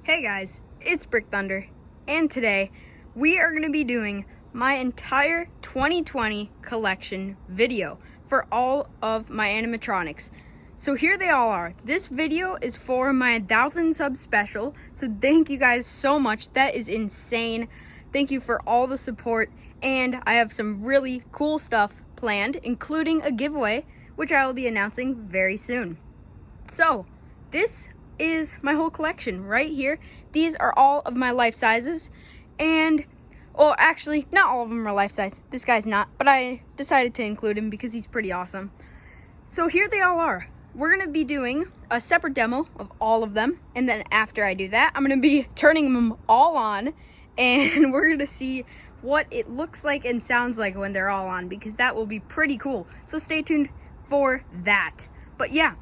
Hey guys, it's Brick Thunder, and today we are going to be doing my entire 2020 collection video for all of my animatronics. So here they all are. This video is for my 1,000 sub special, so thank you guys so much. That is insane. Thank you for all the support, and I have some really cool stuff planned, including a giveaway, which I will be announcing very soon. So, this is my whole collection right here. These are all of my life sizes, and well, actually not all of them are life size. This guy's not, but I decided to include him because he's pretty awesome. So here they all are. We're gonna be doing a separate demo of all of them, and then after I do that, I'm gonna be turning them all on, and we're gonna see what it looks like and sounds like when they're all on, because that will be pretty cool. So stay tuned for that. But yeah,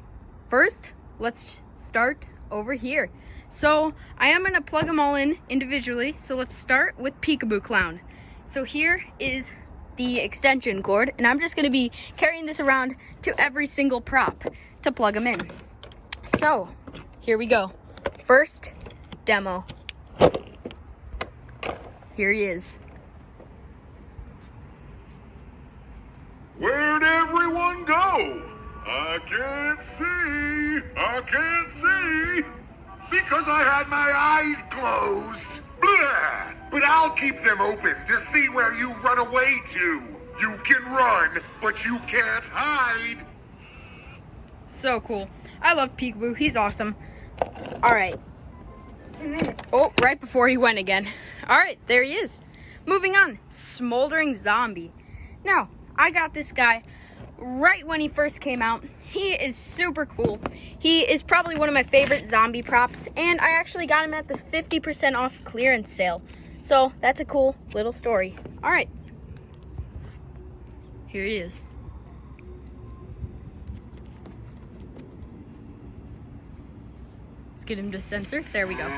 first let's start over here. So I am gonna plug them all in individually. So let's start with Peekaboo Clown. So here is the extension cord, and I'm just gonna be carrying this around to every single prop to plug them in. So here we go. First demo. Here he is. Where'd everyone go? I can't see, because I had my eyes closed. Blah! But I'll keep them open to see where you run away to. You can run, but you can't hide. So cool. I love Peekaboo. He's awesome. All right. Oh, right before he went again. All right, there he is. Moving on, Smouldering Zombie. Now, I got this guy right when he first came out. He is super cool. He is probably one of my favorite zombie props, and I actually got him at this 50% off clearance sale. So that's a cool little story. All right, here he is. Let's get him to censor. There we go.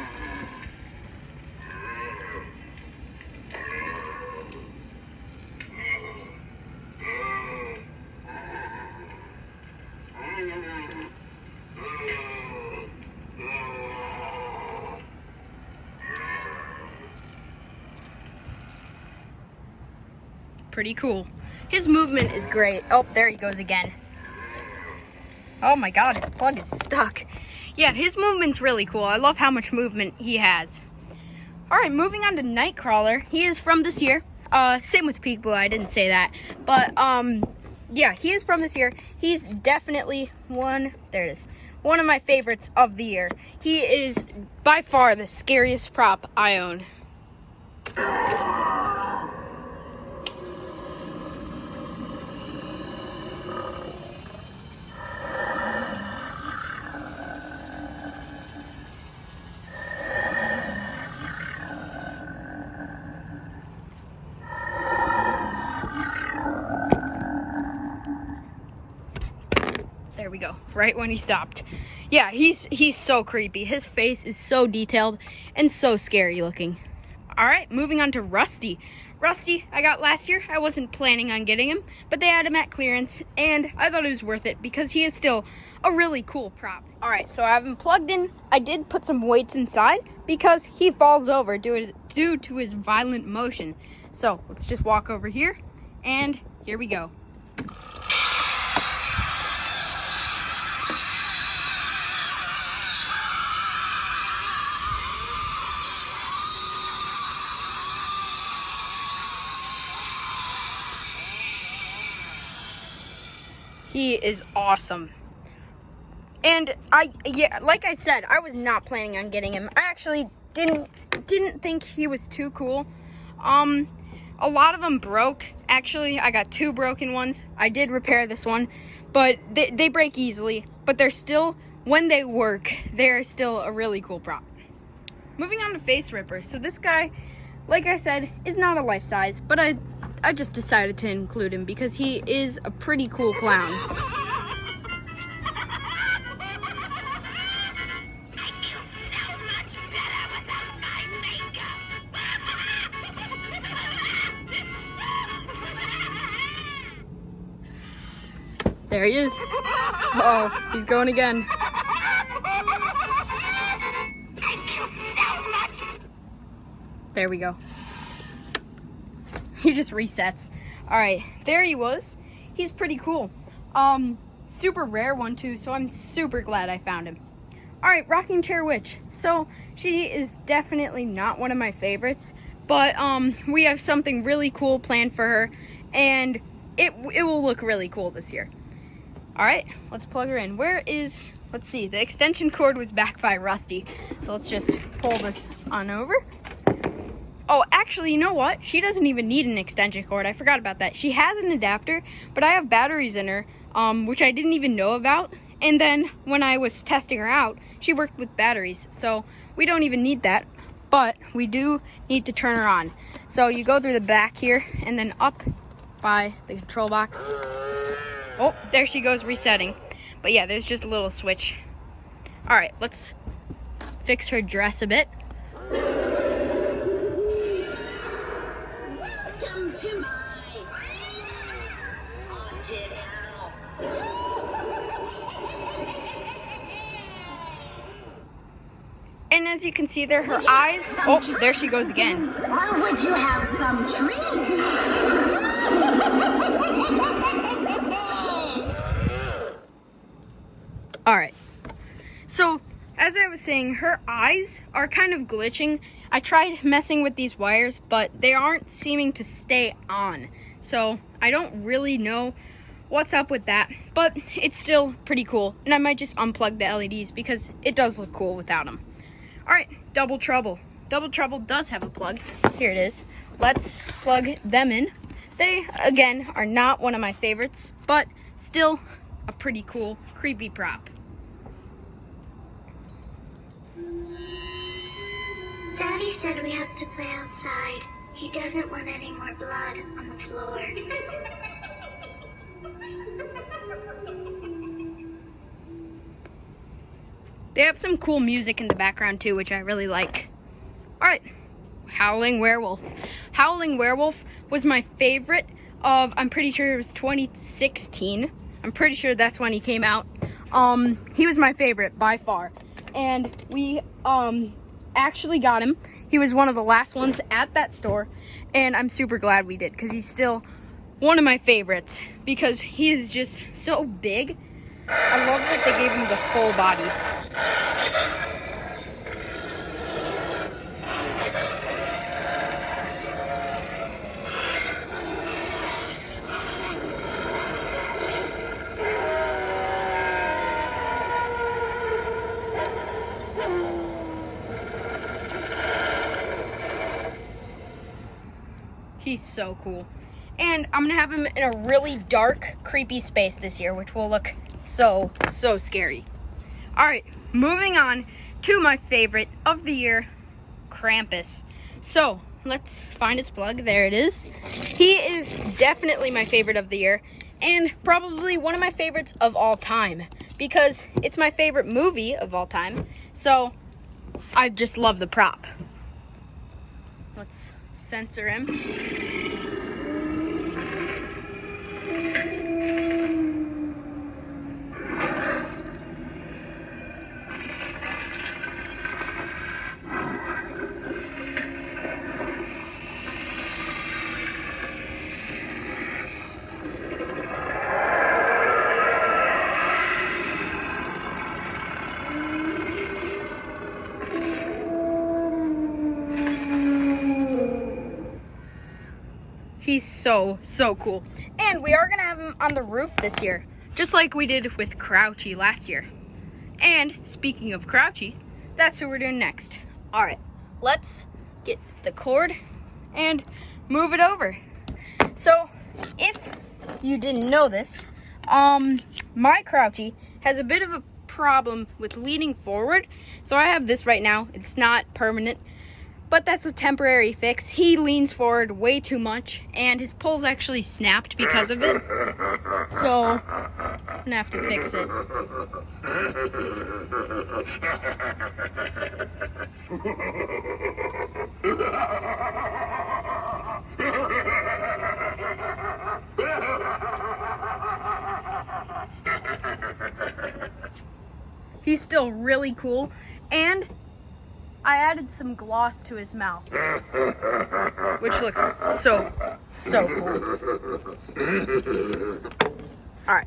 Pretty cool. His movement is great. Oh, there he goes again. Oh my god, his plug is stuck. Yeah, his movement's really cool. I love how much movement he has. Alright, moving on to Nightcrawler. He is from this year. Same with Peekaboo, I didn't say that. But, yeah, he is from this year. He's definitely one of my favorites of the year. He is by far the scariest prop I own. There we go, right when he stopped. Yeah, he's so creepy. His face is so detailed and so scary looking. All right, moving on to Rusty. Rusty, I got last year. I wasn't planning on getting him, but they had him at clearance, and I thought it was worth it because he is still a really cool prop. All right, so I have him plugged in. I did put some weights inside because he falls over due to his violent motion. So let's just walk over here, and here we go. He is awesome. And like I said, I was not planning on getting him. I actually didn't think he was too cool. A lot of them broke. Actually, I got 2 broken ones. I did repair this one, but they break easily. But they're still, when they work, they're still a really cool prop. Moving on to Face Ripper. So this guy, like I said, is not a life size, but I just decided to include him because he is a pretty cool clown. There he is. Uh-oh, he's going again. there we go. He just resets. All right, there he was. He's pretty cool. Super rare one too, so I'm super glad I found him. All right, Rocking Chair Witch. So she is definitely not one of my favorites, but we have something really cool planned for her, and it will look really cool this year. All right, let's plug her in. Let's see, the extension cord was back by Rusty, so let's just pull this on over. Oh, actually, you know what? She doesn't even need an extension cord. I forgot about that. She has an adapter, but I have batteries in her, which I didn't even know about. And then when I was testing her out, she worked with batteries, so we don't even need that, but we do need to turn her on. So you go through the back here and then up by the control box. Oh, there she goes resetting. But yeah, there's just a little switch. All right, let's fix her dress a bit. Welcome to my haunted house. And as you can see there, her eyes, oh, there she goes again. Or would you have some treats? All right, so as I was saying, her eyes are kind of glitching. I tried messing with these wires, but they aren't seeming to stay on. So I don't really know what's up with that, but it's still pretty cool. And I might just unplug the LEDs because it does look cool without them. All right, Double Trouble. Double Trouble does have a plug. Here it is. Let's plug them in. They, again, are not one of my favorites, but still a pretty cool, creepy prop. Daddy said we have to play outside. He doesn't want any more blood on the floor. They have some cool music in the background too, which I really like. All right, Howling Werewolf. Howling Werewolf was my favorite of, I'm pretty sure it was 2016. I'm pretty sure that's when he came out. He was my favorite by far. And we actually got him. He was one of the last ones at that store, and I'm super glad we did because he's still one of my favorites because he is just so big. I love that they gave him the full body. He's so cool. And I'm gonna have him in a really dark, creepy space this year, which will look so scary. All right, moving on to my favorite of the year, Krampus. So let's find his plug. There it is. He is definitely my favorite of the year and probably one of my favorites of all time because it's my favorite movie of all time. So I just love the prop. Let's censor him. He's so cool. And we are gonna have him on the roof this year, just like we did with Crouchy last year. And speaking of Crouchy, that's who we're doing next. All right, let's get the cord and move it over. So if you didn't know this, my Crouchy has a bit of a problem with leaning forward. So I have this right now. It's not permanent, but that's a temporary fix. He leans forward way too much, and his pole's actually snapped because of it. So I'm gonna have to fix it. He's still really cool, and I added some gloss to his mouth, which looks so cool. Alright.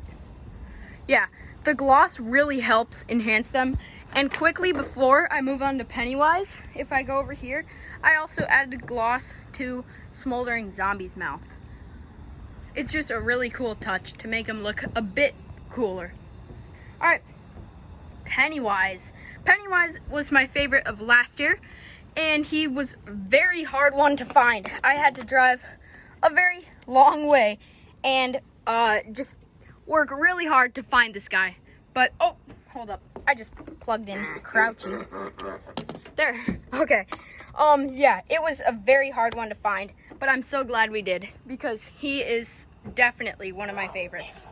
Yeah, the gloss really helps enhance them. And quickly, before I move on to Pennywise, if I go over here, I also added gloss to Smouldering Zombie's mouth. It's just a really cool touch to make him look a bit cooler. Alright, Pennywise. Pennywise was my favorite of last year, and he was a very hard one to find. I had to drive a very long way and just work really hard to find this guy. But, oh, hold up. I just plugged in Crouchy. There, okay. Yeah, it was a very hard one to find, but I'm so glad we did, because he is definitely one of my favorites.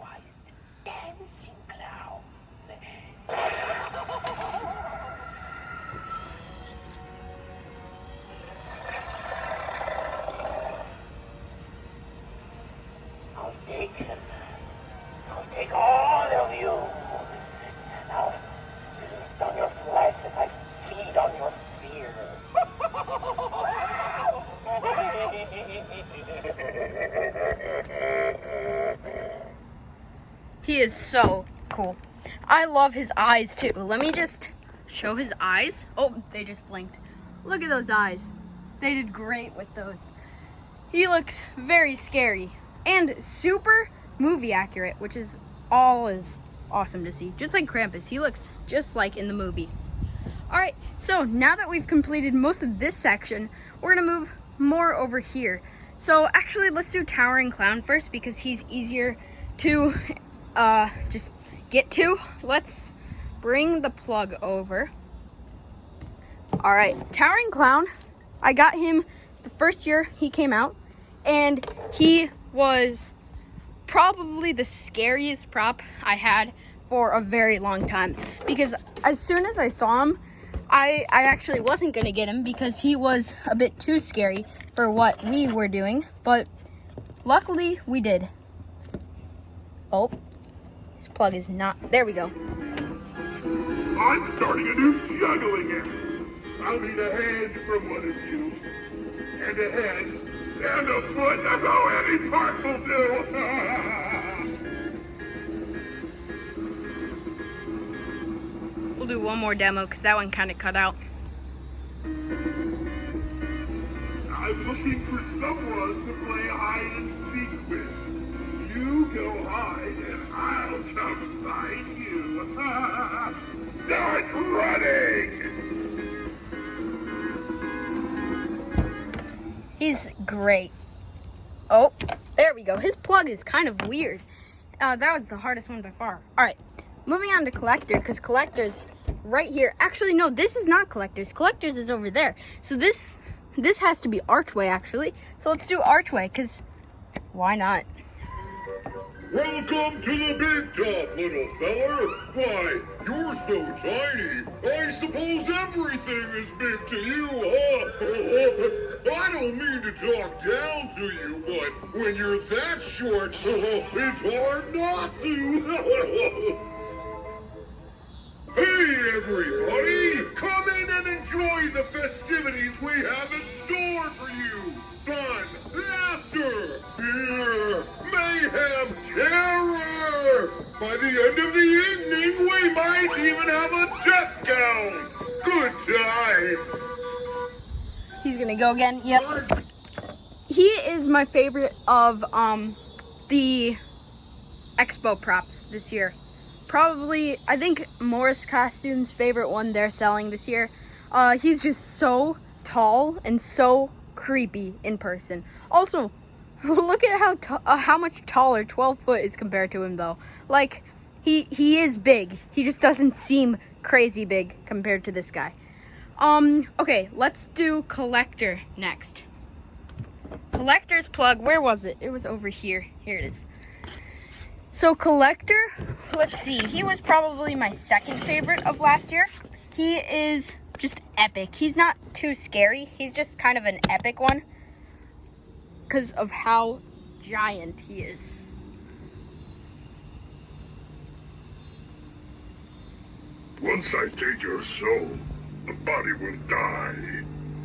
I'll take him. I'll take all of you. And I'll feast on your flesh as I feed on your fear. He is so cool. I love his eyes too. Let me just show his eyes. Oh, they just blinked. Look at those eyes. They did great with those. He looks very scary and super movie accurate, which is awesome to see. Just like Krampus, he looks just like in the movie. Alright, so now that we've completed most of this section, we're gonna move more over here. So actually, let's do Towering Clown first, because he's easier to just get to. Let's bring the plug over. Alright, Towering Clown, I got him the first year he came out, and he was probably the scariest prop I had for a very long time, because as soon as I saw him, I actually wasn't gonna get him because he was a bit too scary for what we were doing, but luckily we did. Oh, his plug is not, there we go. I'm starting a new juggling act. I'll need a hand from one of you, and a head, and a foot. That's all any part will do. We'll do one more demo because that one kind of cut out. I'm looking for someone to play hide and seek with. You go hide, and I'll come find you. Start running! He's great. Oh, there we go. His plug is kind of weird. That was the hardest one by far. All right, moving on to Collector, because Collector's right here. Actually, no, this is not Collector's. Collector's is over there. So this has to be Archway, actually. So let's do Archway, because why not? Welcome to the big top, little feller. Why, you're so tiny. I suppose everything is big to you, huh? I don't mean to talk down to you, but when you're that short, it's hard not to. Hey, everybody! Come in and enjoy the festivities we have in store for you. Fun, laughter, beer, mayhem, terror! By the end of the evening, we might even have a death count! Good time! He's gonna go again. Yep. He is my favorite of the expo props this year. Probably, I think Morris Costumes' favorite one they're selling this year. He's just so tall and so creepy in person. Also, look at how much taller 12 foot is compared to him, though. Like, he is big. He just doesn't seem crazy big compared to this guy. Okay, let's do Collector next. Collector's plug, where was it? It was over here. Here it is. So Collector, let's see. He was probably my second favorite of last year. He is just epic. He's not too scary. He's just kind of an epic one because of how giant he is. Once I take your soul, the body will die.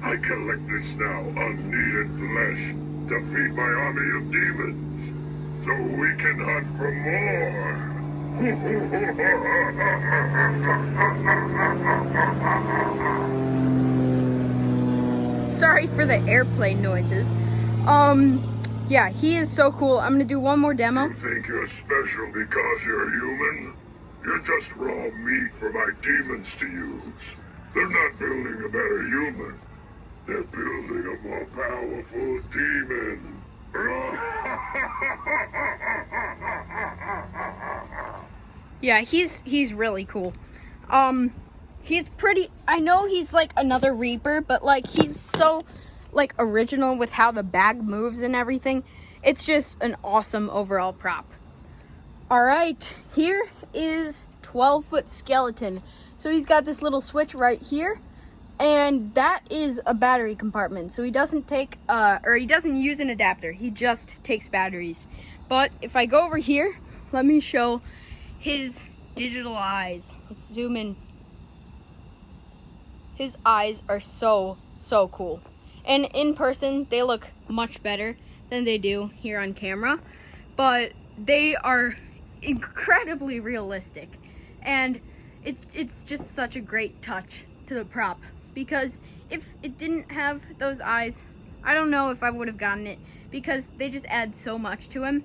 I collect this now unneeded flesh to feed my army of demons, so we can hunt for more. Sorry for the airplane noises. Yeah, he is so cool. I'm gonna do one more demo. You think you're special because you're human? You're just raw meat for my demons to use. They're not building a better human. They're building a more powerful demon. Yeah, he's really cool. He's pretty, I know he's like another Reaper, but like he's so like original with how the bag moves and everything. It's just an awesome overall prop. All right, here is 12-foot skeleton. So he's got this little switch right here, and that is a battery compartment. So he doesn't take, he doesn't use an adapter. He just takes batteries. But if I go over here, let me show his digital eyes. Let's zoom in. His eyes are so cool. And in person, they look much better than they do here on camera. But they are incredibly realistic. And it's just such a great touch to the prop. Because if it didn't have those eyes, I don't know if I would have gotten it. Because they just add so much to him.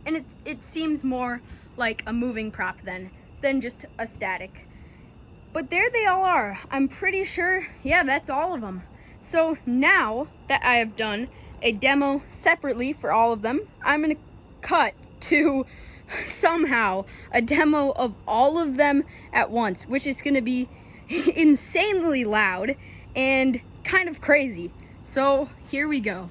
And it seems more like a moving prop than just a static. But there they all are. I'm pretty sure, yeah, that's all of them. So now that I have done a demo separately for all of them, I'm gonna cut to somehow a demo of all of them at once, which is gonna be insanely loud and kind of crazy. So here we go.